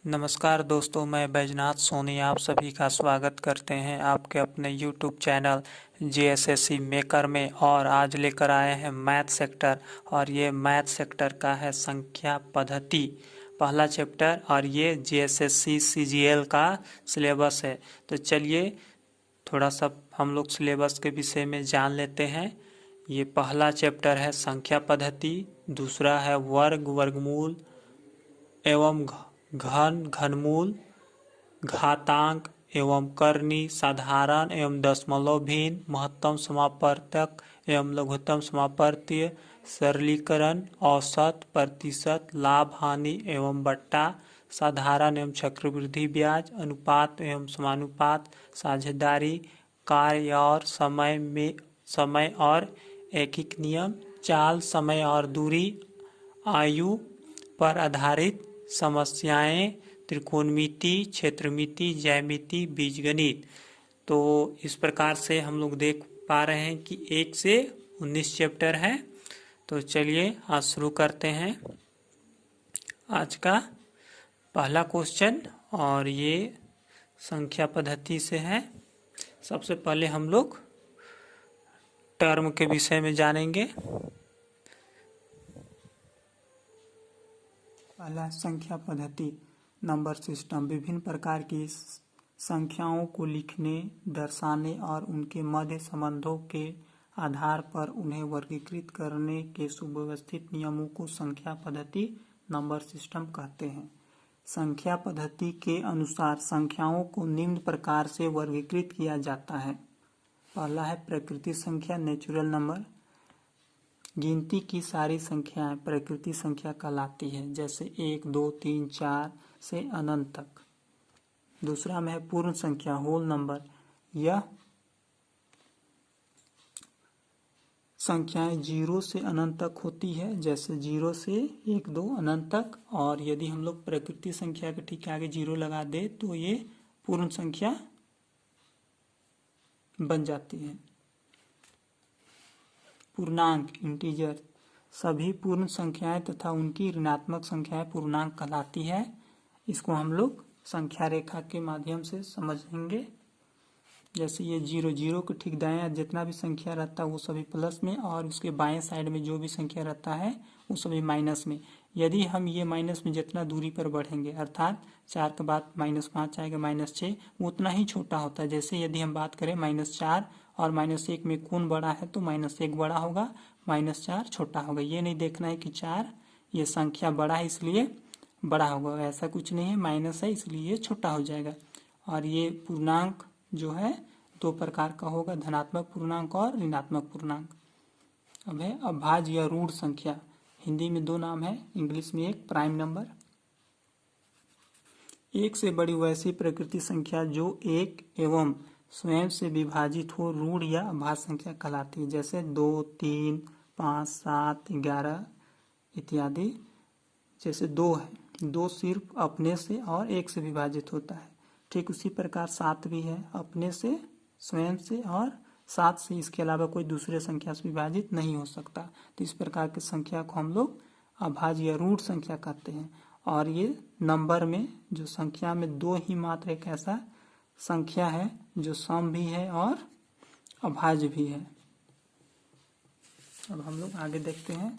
नमस्कार दोस्तों, मैं बैजनाथ सोनी आप सभी का स्वागत करते हैं आपके अपने YouTube चैनल JSSC मेकर में। और आज लेकर आए हैं मैथ सेक्टर, और ये मैथ सेक्टर का है संख्या पद्धति पहला चैप्टर, और ये JSSC CGL का सिलेबस है। तो चलिए थोड़ा सा हम लोग सिलेबस के विषय में जान लेते हैं। ये पहला चैप्टर है संख्या पद्धति, दूसरा है वर्ग, वर्गमूल एवं घन, घनमूल, घातांक एवं करनी, साधारण एवं दशमलव भिन्न, महत्तम समापवर्तक एवं लघुत्तम समापवर्तीय, सरलीकरण, औसत, प्रतिशत, लाभ हानि एवं बट्टा, साधारण एवं चक्रवृद्धि ब्याज, अनुपात एवं समानुपात, साझेदारी, कार्य और समय और एकीक नियम, चाल, समय और दूरी, आयु पर आधारित समस्याएं, त्रिकोणमिति, क्षेत्रमिति, ज्यामिति, बीजगणित। तो इस प्रकार से हम लोग देख पा रहे हैं कि 1 से 19 चैप्टर है। तो चलिए आज शुरू करते हैं आज का पहला क्वेश्चन, और ये संख्या पद्धति से है। सबसे पहले हम लोग टर्म के विषय में जानेंगे। पहला संख्या पद्धति नंबर सिस्टम विभिन्न प्रकार की संख्याओं को लिखने, दर्शाने और उनके मध्य संबंधों के आधार पर उन्हें वर्गीकृत करने के सुव्यवस्थित नियमों को संख्या पद्धति नंबर सिस्टम कहते हैं। संख्या पद्धति के अनुसार संख्याओं को निम्न प्रकार से वर्गीकृत किया जाता है। पहला है प्रकृति संख्या, नेचुरल नंबर। गिनती की सारी संख्याएं प्रकृति संख्या कहलाती है, जैसे 1, 2, 3, 4 से अनंत तक। दूसरा में है पूर्ण संख्या, होल नंबर। यह संख्याएं 0 से अनंत तक होती है, जैसे 0 से 1, 2 अनंत तक। और यदि हम लोग प्रकृति संख्या के ठीक आगे 0 लगा दे तो ये पूर्ण संख्या बन जाती है। पूर्णांक, इंटीजर। सभी पूर्ण संख्याएं तथा उनकी ऋणात्मक संख्याएं पूर्णांक कहलाती है। इसको हम लोग संख्या रेखा के माध्यम से समझेंगे। जैसे ये 0 के ठीक दाएं जितना भी संख्या रहता है वो सभी प्लस में, और उसके बाएं साइड में जो भी संख्या रहता है वो सभी माइनस में। यदि हम ये माइनस में जितना दूरी पर बढ़ेंगे, अर्थात 4 के बाद -5 आएगा, -6, वो उतना ही छोटा होता है। जैसे यदि हम बात करें -4 और -1 में कौन बड़ा है तो -1 बड़ा होगा, -4 छोटा होगा। ये नहीं देखना है कि 4 ये संख्या बड़ा है इसलिए बड़ा होगा, ऐसा कुछ नहीं है। माइनस है इसलिए ये छोटा हो जाएगा। और ये पूर्णांक जो है 2 प्रकार का होगा, धनात्मक पूर्णांक और ऋणात्मक पूर्णांक। अब है अभाज्य या रूढ़ संख्या। हिंदी में 2 नाम है, इंग्लिश में एक प्राइम नंबर। एक से बड़ी वैसी प्रकृति संख्या जो एक एवं स्वयं से विभाजित हो रूढ़ या अभाज्य संख्या कहलाती है, जैसे 2, 3, 5, 7, 11 इत्यादि। जैसे 2 है, 2 सिर्फ अपने से और 1 से विभाजित होता है। ठीक उसी प्रकार 7 भी है, अपने से, स्वयं से और 7 से, इसके अलावा कोई दूसरे संख्या से विभाजित नहीं हो सकता। तो इस प्रकार की संख्या को हम लोग अभाज्य या रूढ़ संख्या कहते हैं। और ये नंबर में जो संख्या में 2 ही मात्र एक ऐसा संख्या है जो सम भी है और अभाज्य भी है। अब हम लोग आगे देखते हैं।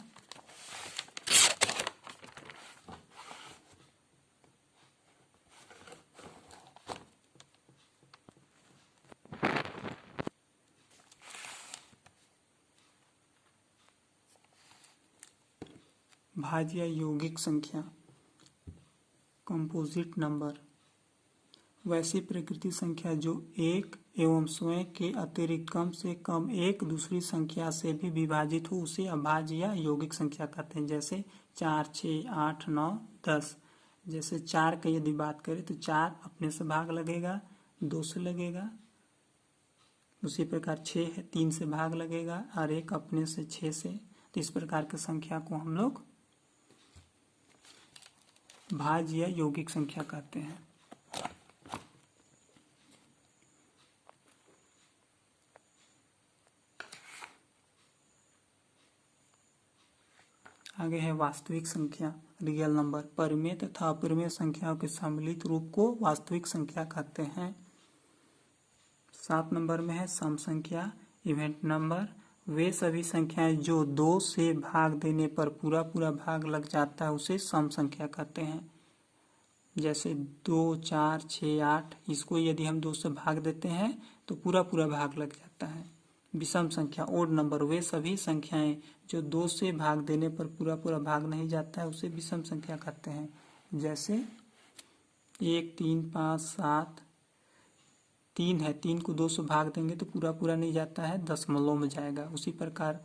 भाज्य या यौगिक संख्या, कंपोजिट नंबर। वैसी प्रकृति संख्या जो एक एवं स्वयं के अतिरिक्त कम से कम एक दूसरी संख्या से भी विभाजित हो उसे अभाज्य या यौगिक संख्या कहते हैं। जैसे 4, 6, 8, 9, 10। जैसे 4 की यदि बात करें तो 4 अपने से भाग लगेगा, 2 से लगेगा। उसी प्रकार 6 है, 3 से भाग लगेगा और 1 अपने से 6 से। तो इस प्रकार की संख्या को हम लोग भाज्य या यौगिक संख्या कहते हैं। आगे है वास्तविक संख्या, रियल नंबर। परिमेय तथा अपरिमेय संख्याओं के सम्मिलित रूप को वास्तविक संख्या कहते हैं। 7 नंबर में है सम संख्या, इवेंट नंबर। वे सभी संख्याएं जो 2 से भाग देने पर पूरा पूरा भाग लग जाता है उसे सम संख्या कहते हैं। जैसे 2, 4, 6, 8, इसको यदि हम 2 से भाग देते हैं तो पूरा पूरा भाग लग जाता है। विषम संख्या, ओड नंबर। वे सभी संख्याएं जो 2 से भाग देने पर पूरा पूरा भाग नहीं जाता है उसे विषम संख्या कहते हैं। जैसे 1, 3, 5, 7, 3 है, 3 को 2 से भाग देंगे तो पूरा पूरा नहीं जाता है, दशमलव में जाएगा। उसी प्रकार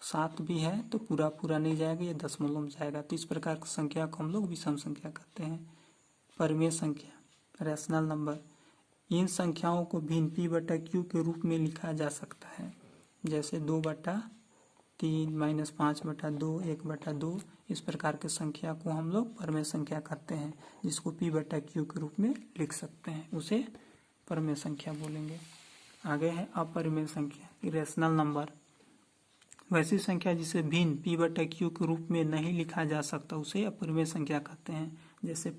7 भी है तो पूरा पूरा नहीं जाएगा, ये दशमलव में जाएगा। तो इस प्रकार की संख्या को हम लोग विषम संख्या कहते हैं। परिमेय संख्या, रैशनल नंबर। इन संख्याओं को भिन्न p/q के रूप में लिखा जा सकता है। जैसे 2/3, -5/2, 1/2, इस प्रकार के संख्या को हम लोग परिमेय संख्या कहते हैं, जिसको p/q के रूप में लिख सकते हैं, उसे परिमेय संख्या बोलेंगे। आगे है अपरिमेय संख्या, इरेशनल नंबर। वैसी संख्या जिसे भिन्न p/q के रूप में नहीं लिखा जा सकता उसे अपरिमेय संख्या कहते हैं। जैसे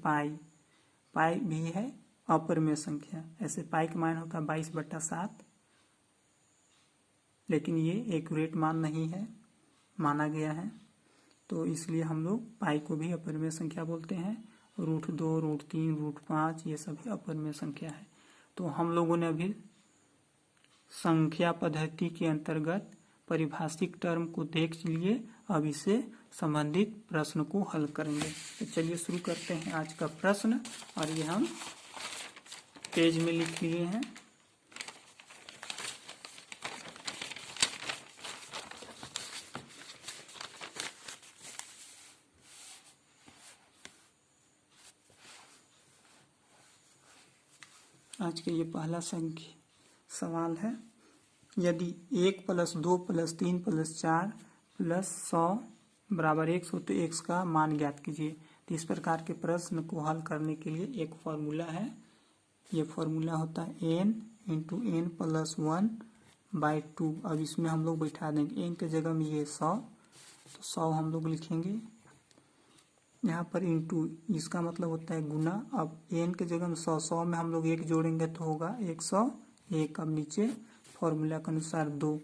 पाई भी है अपरिमेय संख्या। ऐसे पाई का मान होता है 22/7, लेकिन ये एक्यूरेट मान नहीं है, माना गया है, तो इसलिए हम लोग पाई को भी अपरिमेय संख्या बोलते हैं। √2, √3, √5 ये सभी अपरिमेय संख्या है। तो हम लोगों ने अभी संख्या पद्धति के अंतर्गत परिभाषिक टर्म को देख लिए। अब इससे संबंधित प्रश्न को हल करेंगे। तो चलिए शुरू करते हैं आज का प्रश्न, और ये हम पेज में लिख लिए हैं। आज का ये पहला सवाल है। यदि 1 + 2 + 3 + 4 + 100 = 100 तो x का मान ज्ञात कीजिए। तो इस प्रकार के प्रश्न को हल करने के लिए एक फॉर्मूला है। ये फॉर्मूला होता है n × n + 1/2। अब इसमें हम लोग बैठा देंगे n के जगह में ये 100, तो 100 हम लोग लिखेंगे। यहाँ पर इंटू, इसका मतलब होता है गुना। अब n के जगह में 100 में हम लोग 1 जोड़ेंगे तो होगा 101। अब नीचे फॉर्मूला के अनुसार 2,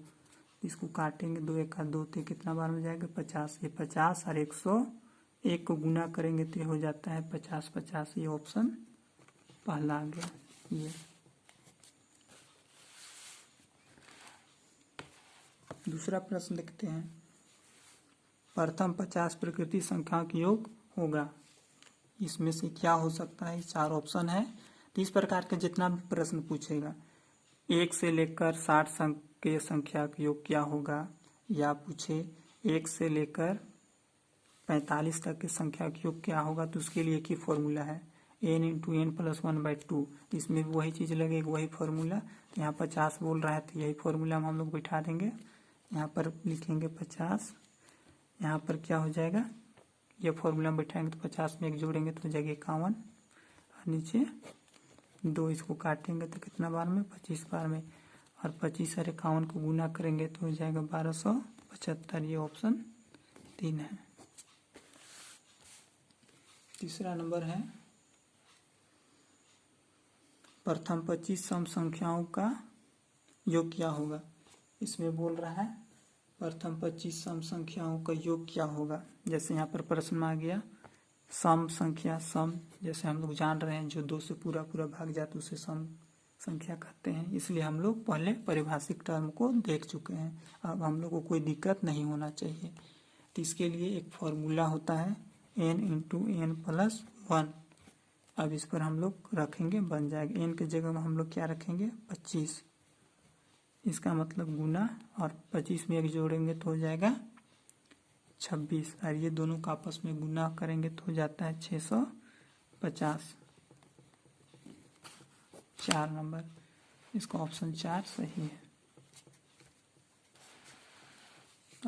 इसको काटेंगे, 2 × 1 = 2, तो कितना बार में जाएगा 50। ये 50 और 101 को गुना करेंगे तो ये हो जाता है 50/50। ये ऑप्शन पहला आ गया। ये दूसरा प्रश्न देखते हैं। प्रथम 50 प्रकृति संख्याओं के योग होगा। इसमें से क्या हो सकता है? 4 ऑप्शन है। तो इस प्रकार के जितना भी प्रश्न पूछेगा, 1 से लेकर 60 के संख्या का योग क्या होगा, या पूछे 1 से लेकर 45 तक की संख्या का योग क्या होगा, तो उसके लिए एक ही फॉर्मूला है, n × n + 1/2। इसमें भी वही चीज़ लगेगी, वही फॉर्मूला। तो यहाँ 50 बोल रहा है तो यही फॉर्मूला हम लोग बैठा देंगे। यहाँ पर लिखेंगे 50, यहाँ पर क्या हो जाएगा, ये फॉर्मूला में बैठाएंगे तो 50 में 1 जोड़ेंगे तो हो जाएगा 51, और नीचे 2, इसको काटेंगे तो कितना बार में 25 बार में, और 25 और 51 को गुना करेंगे तो हो जाएगा 1275। ये ऑप्शन 3 है। तीसरा नंबर है प्रथम 25 सम संख्याओं का योग क्या होगा। इसमें बोल रहा है प्रथम 25 सम संख्याओं का योग क्या होगा। जैसे यहाँ पर प्रश्न में आ गया सम संख्या, सम जैसे हम लोग जान रहे हैं जो 2 से पूरा पूरा भाग जाता है उसे सम संख्या कहते हैं। इसलिए हम लोग पहले परिभाषिक टर्म को देख चुके हैं, अब हम लोग को कोई दिक्कत नहीं होना चाहिए। तो इसके लिए एक फॉर्मूला होता है n × n + 1। अब इस पर हम लोग रखेंगे, बन जाएगा n के जगह में हम लोग क्या रखेंगे 25, इसका मतलब गुना, और 25 में 1 जोड़ेंगे तो हो जाएगा 26, और ये दोनों का आपस में गुना करेंगे तो हो जाता है 650। 4 नंबर, इसका ऑप्शन 4 सही है।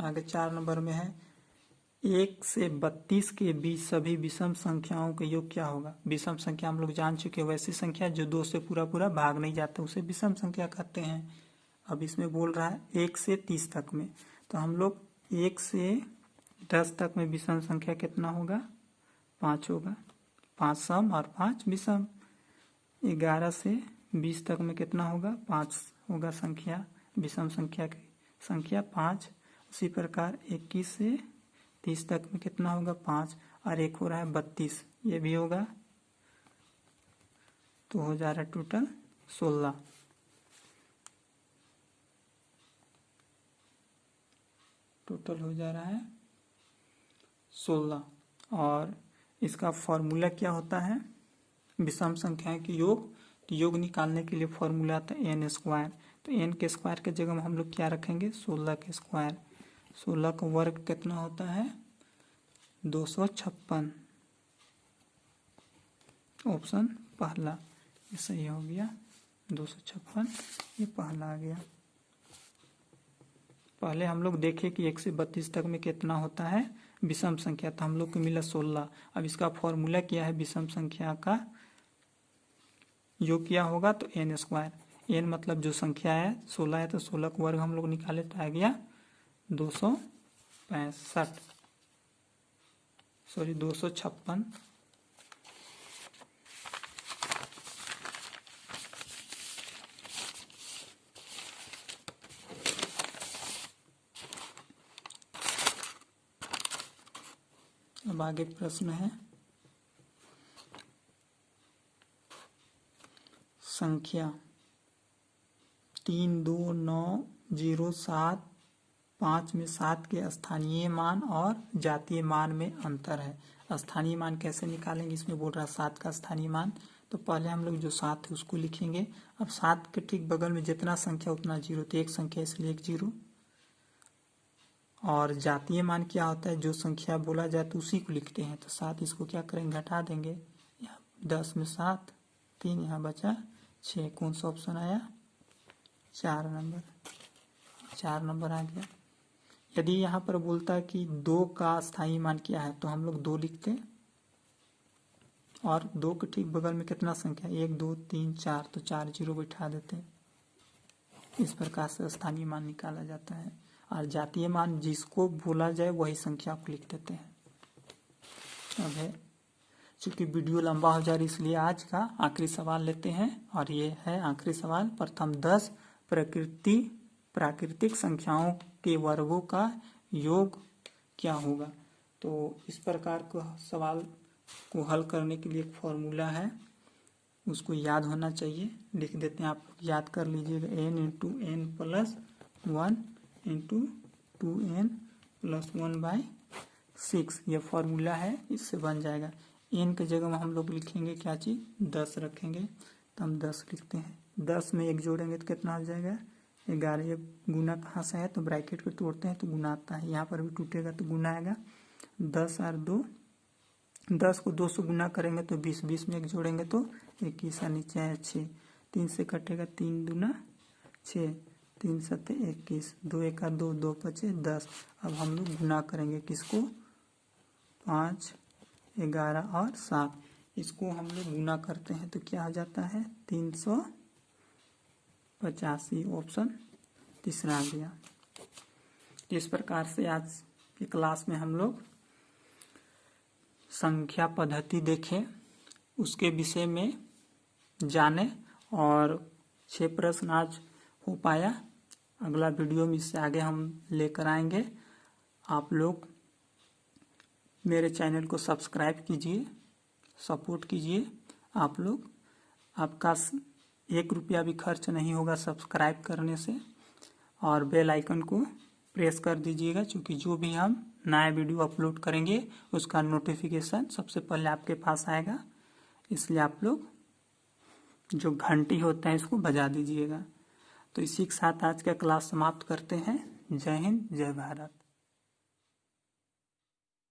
आगे 4 नंबर में है 1 से 32 के बीच सभी विषम संख्याओं का योग क्या होगा। विषम संख्या हम लोग जान चुके हैं, वैसी संख्या जो 2 से पूरा पूरा भाग नहीं जाता उसे विषम संख्या कहते हैं। अब इसमें बोल रहा है 1 से 30 तक में, तो हम लोग 1 से 10 तक में विषम संख्या कितना होगा? 5 होगा। 5 सम और 5 विषम। 11 से 20 तक में कितना होगा? 5 होगा संख्या, विषम संख्या की संख्या 5। उसी प्रकार 21 से 30 तक में कितना होगा? 5। और एक हो रहा है 32, ये भी होगा। तो हो जा रहा है टोटल 16। टोटल हो जा रहा है 16। और इसका फॉर्मूला क्या होता है? विषम संख्याएं के योग। तो योग निकालने के लिए फॉर्मूला आता है n स्क्वायर। तो n के स्क्वायर के जगह में हम लोग क्या रखेंगे? 16 के स्क्वायर। 16 का वर्ग कितना होता है? 256। ऑप्शन पहला ये सही हो गया। 256 ये पहला आ गया। पहले हम लोग देखे कि 1 से 32 तक में कितना होता है विषम संख्या, तो हम लोग को मिला 16। अब इसका फॉर्मूला क्या है? विषम संख्या का योग क्या होगा? तो n स्क्वायर। n मतलब जो संख्या है 16 है, तो 16 का वर्ग हम लोग निकाले तो आ गया 256। सॉरी 256। अब आगे प्रश्न है संख्या 32907 5 में 7 के स्थानीय मान और जातीय मान में अंतर है। स्थानीय मान कैसे निकालेंगे? इसमें बोल रहा है 7 का स्थानीय मान। तो पहले हम लोग जो 7 है उसको लिखेंगे। अब 7 के ठीक बगल में जितना संख्या उतना जीरो, तो एक संख्या इसलिए एक जीरो। और जातीय मान क्या होता है? जो संख्या बोला जाए तो उसी को लिखते हैं। तो 7 इसको क्या करेंगे? घटा देंगे। 10 में 7, 3 यहाँ बचा 6। कौन सा ऑप्शन आया? 4 नंबर। 4 नंबर आ गया। यदि यहाँ पर बोलता है कि 2 का स्थायी मान क्या है, तो हम लोग 2 लिखते और 2 के ठीक बगल में कितना संख्या? 1 2 3 4, तो 4 जीरो बैठा देते। इस प्रकार से स्थानीय मान निकाला जाता है। और जातीय मान जिसको बोला जाए वही संख्या को लिख देते हैं। अब है चूंकि वीडियो लंबा हो जा रही इसलिए आज का आखिरी सवाल लेते हैं। और ये है आखिरी सवाल। प्रथम 10 प्राकृतिक संख्याओं के वर्गों का योग क्या होगा? तो इस प्रकार का सवाल को हल करने के लिए एक फॉर्मूला है, उसको याद होना चाहिए। लिख देते हैं, आप याद कर लीजिएगा। n into N plus 1 into 2n plus 1/6 ये फॉर्मूला है, इससे बन जाएगा। n के जगह में हम लोग लिखेंगे क्या चीज़? 10 रखेंगे, तो हम 10 लिखते हैं। 10 में 1 जोड़ेंगे तो कितना हो जाएगा? 11। ये गुना कहाँ से है? तो ब्रैकेट को तोड़ते हैं तो गुना आता है। यहाँ पर भी टूटेगा तो गुना आएगा। 10 और 2, 10 को 2 से गुना करेंगे तो 20। 20 में 1 जोड़ेंगे तो 21 और नीचे है 6। 3 से कटेगा, 3 दूना 6, 3 सत्ते 21, 2 1 और 2, 2 बचे 10। अब हम लोग गुना करेंगे किसको? 5, 11 और 7। इसको हम लोग गुना करते हैं तो क्या हो जाता है? 385। ऑप्शन तीसरा आ गया। इस प्रकार से आज की क्लास में हम लोग संख्या पद्धति देखें, उसके विषय में जाने और 6 प्रश्न आज हो पाया। अगला वीडियो में इससे आगे हम लेकर आएंगे। आप लोग मेरे चैनल को सब्सक्राइब कीजिए, सपोर्ट कीजिए। आप लोग, आपका 1 रुपया भी खर्च नहीं होगा सब्सक्राइब करने से। और बेल आइकन को प्रेस कर दीजिएगा, क्योंकि जो भी हम नया वीडियो अपलोड करेंगे उसका नोटिफिकेशन सबसे पहले आपके पास आएगा। इसलिए आप लोग जो घंटी होता है इसको बजा दीजिएगा। तो इसी के साथ आज का क्लास समाप्त करते हैं। जय हिंद, जय भारत।